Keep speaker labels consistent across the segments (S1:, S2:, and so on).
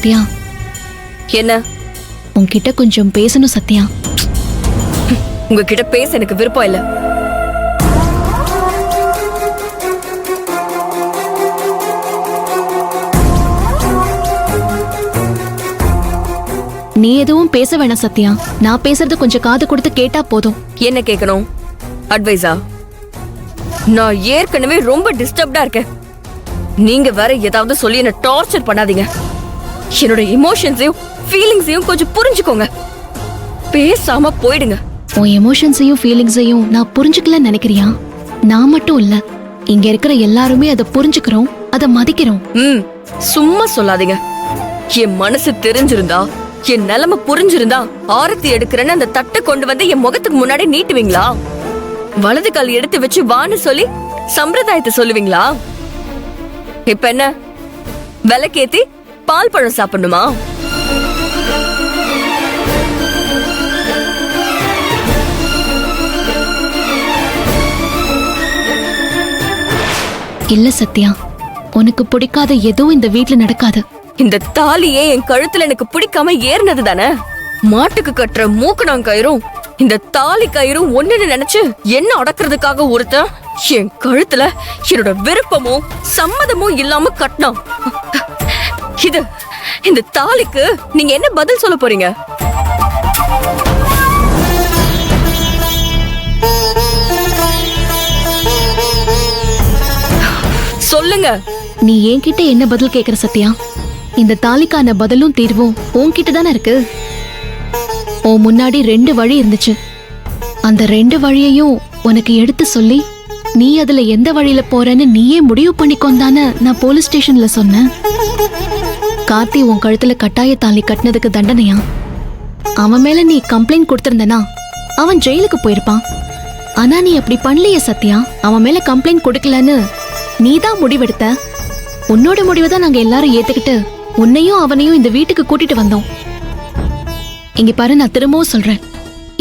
S1: சத்யா,
S2: என்ன?
S1: உன்கிட்ட கொஞ்சம் பேசணும் சத்யா.
S2: உங்ககிட்ட பேச எனக்கு விருப்பம் இல்ல.
S1: நீ எதுவும் பேச வேணாம் சத்யா. நான் பேசுறது கொஞ்சம் காது கொடுத்து கேட்டா போதும்.
S2: என்ன கேட்கணும்? அட்வைஸா? நான் ஏற்கனவே ரொம்ப டிஸ்டர்ப்டா இருக்கேன். நீங்க வேற ஏதாவது சொல்லி என்ன டார்ச்சர் பண்ணாதீங்க. என்னோட இமோஷன்ஸையும் ஃபீலிங்ஸையும் கொஞ்சம் புரிஞ்சுக்கோங்க. பேசாம போயிடுங்க.
S1: உன் எமோஷன்ஸையும் ஃபீலிங்ஸையும் நான் புரிஞ்சுக்கலன்னு நினைக்கிறியா? நான் மட்டும் இல்ல, இங்க இருக்கிற எல்லாருமே அதை புரிஞ்சுக்கிறோம், அதை மதிக்கிறோம்.
S2: சும்மா சொல்லாதீங்க. என் மனசு தெரிஞ்சிருந்தா, என் நிலைமை புரிஞ்சிருந்தா, ஆரத்தி எடுக்கிறேன்னு அந்த தட்டை கொண்டு வந்து என் முகத்துக்கு முன்னாடி நீட்டுவீங்களா? வலது கால் எடுத்து வச்சு வான்னு சொல்லி சம்பிரதாயத்தை சொல்லுவீங்களா? இப்ப என்ன, விளக்கேத்தி பால் பழம் சாப்பிடணுமா?
S1: இல்ல சத்யா, உனக்கு பிடிக்காத எதுவும் இந்த வீட்ல நடக்காது.
S2: இந்த தாலியே என் கழுத்துல எனக்கு பிடிக்காம ஏறினது தானே. மாட்டுக்கு கட்டுற மூக்கணாங் கயிறும் இந்த தாலி கயிறும் ஒண்ணுன்னு நினைச்சு என்ன அடக்குறதுக்காக ஒருத்தன் என் கழுத்துல என்னோட விருப்பமும் சம்மதமும் இல்லாம கட்டினான். இந்த தாலிக்கு நீங்க என்ன பதில் சொல்ல போறீங்க? சொல்லுங்க.
S1: நீ என்கிட்ட என்ன பதில் கேக்குற சத்யா? இந்த தாலிக்கான பதிலும் தீர்வும் உன்கிட்ட தானே இருக்கு. உன் முன்னாடி 2 வழி இருந்துச்சு. அந்த 2 வழியையும் உனக்கு எடுத்து சொல்லி நீ அதுல எந்த வழியில போறன்னு நீயே முடிவு பண்ணிக்கொண்டான நான் போலீஸ் ஸ்டேஷன்ல சொன்னேன். கார்த்தி உன் கழுத்துல கட்டாய தாலி கட்டினதுக்கு தண்டனையா? அவன் மேல நீ கம்ப்ளைண்ட் கொடுத்திருந்தனா அவன் ஜெயிலுக்கு போயிருப்பான். ஆனா நீ அப்படி பண்ணலையே சத்யா. அவன் மேல கம்ப்ளைண்ட் கொடுக்கலன்னு நீதான் முடிவெடுத்த. உன்னோட முடிவை தான் நாங்க எல்லாரும் ஏத்துக்கிட்டு உன்னையும் அவனையும் இந்த வீட்டுக்கு கூட்டிட்டு வந்தோம். இங்க பாரு, நான் திரும்பவும் சொல்றேன்,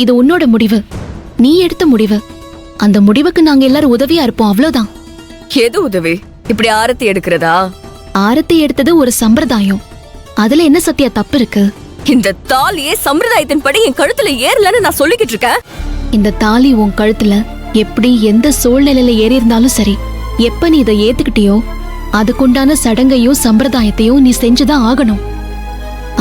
S1: இது உன்னோட முடிவு, நீ எடுத்த முடிவு. அந்த முடிவுக்கு நாங்க எல்லாரும் உதவியா இருப்போம், அவ்வளவுதான்.
S2: எது உதவி? இப்படி ஆரத்தி எடுக்கிறதா?
S1: ஆரத்தி எடுத்தது ஒரு சம்பிரதாயம். அதுல என்ன சத்யா தப்பு இருக்கு?
S2: இந்த தாலியே சம்பிரதாயத்தின் படி என் கழுத்துல ஏறலன்னு நான் சொல்லிக்கிட்டு இருக்கேன்.
S1: இந்த தாலி உன் கழுத்துல எப்படி எந்த சூழ்நிலையில ஏறி இருந்தாலும் சரி, எப்ப நீ இதை ஏத்துக்கிட்டியோ அதுக்குண்டான சடங்கையும் சம்பிரதாயத்தையும் நீ செஞ்சுதான் ஆகணும்.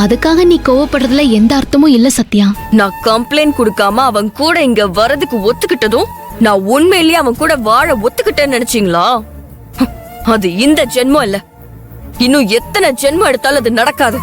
S1: அதுக்காக நீ கோவப்படுறதுல எந்த அர்த்தமும் இல்ல சத்யா.
S2: நான் கம்ப்ளைண்ட் கொடுக்காம அவன் கூட இங்க வரதுக்கு ஒத்துக்கிட்டதும் நான் உண்மையிலேயே அவன் கூட வாழ ஒத்துக்கிட்டேன்னு நினைச்சீங்களா? அது இந்த ஜென்மம் இல்ல, இன்னும் எத்தனை ஜென்மம் எடுத்தாலும் அது நடக்காது.